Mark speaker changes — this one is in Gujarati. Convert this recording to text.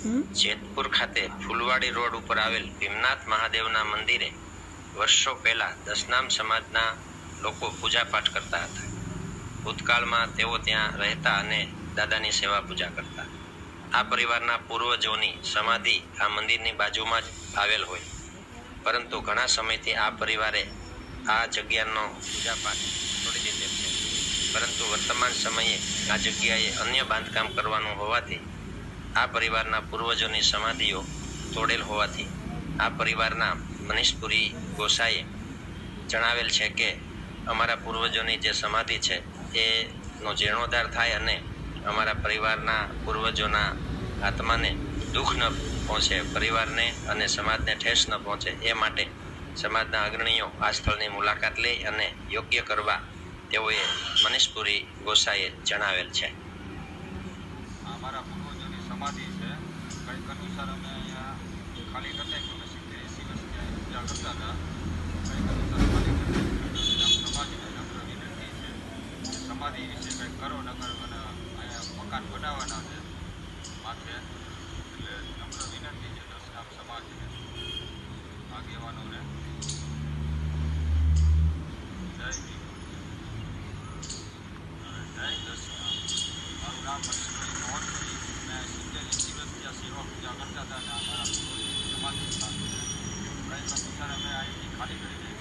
Speaker 1: જેતપુર ખાતે ફૂલવાડી રોડ ઉપર આવેલ ભીમનાથ મહાદેવના મંદિરે વર્ષો પહેલા દશનામ સમાજના લોકો પૂજા પાઠ કરતા હતા। ભૂતકાળમાં તેઓ ત્યાં રહેતા અને દાદાની સેવા પૂજા કરતા। આ પરિવારના પૂર્વજોની સમાધિ આ મંદિરની બાજુમાં જ આવેલ હોય, પરંતુ ઘણા સમયથી આ પરિવારે આ જગ્યાનો પૂજા પાઠ છોડી દીધેલ છે। પરંતુ વર્તમાન સમયે આ જગ્યાએ અન્ય બાંધકામ કરવાનું હોવાથી આ પરિવારના પૂર્વજોની સમાધિઓ તોડેલ હોવાથી આ પરિવારના મનીષપુરી ગોસાઈએ જણાવેલ છે કે અમારા પૂર્વજોની જે સમાધિ છે એનો જીર્ણોદ્ધાર થાય અને અમારા પરિવારના પૂર્વજોના આત્માને દુઃખ ન પહોંચે, પરિવારને અને સમાજને ઠેસ ન પહોંચે એ માટે સમાજના અગ્રણીઓ આ સ્થળની મુલાકાત લઈ અને યોગ્ય કરવા તેઓએ મનીષપુરી ગોસાઈએ જણાવેલ છે।
Speaker 2: અમારા પૂર્વજોની સમાધિ છે, કંઈક અનુસાર અમે અહીંયા ખાલી કરતા અમે 70-80 વર્ષ ત્યાં પૂજા કરતા હતા। કંઈક અનુસાર ખાલી કરતા સમાધિને નમ્ર વિનંતી છે, સમાધિ વિશે કંઈક કરો, નગર અહીંયા મકાન બનાવવાના છે માથે, એટલે નમ્ર વિનંતી છે દશનામ સમાજને, આગેવાનોને। જય ભીમ, જય દશનામ। મારું નામ મનીષભાઈ મોહનભાઈ, મેં 70-80 વર્ષ ત્યાં સેવા પૂજા કરતા હતા અને અમારા પૂર્વજોની સમાધિ સ્થાન છે। કંઈક અનુસાર અમે અહીંથી ખાલી કરીને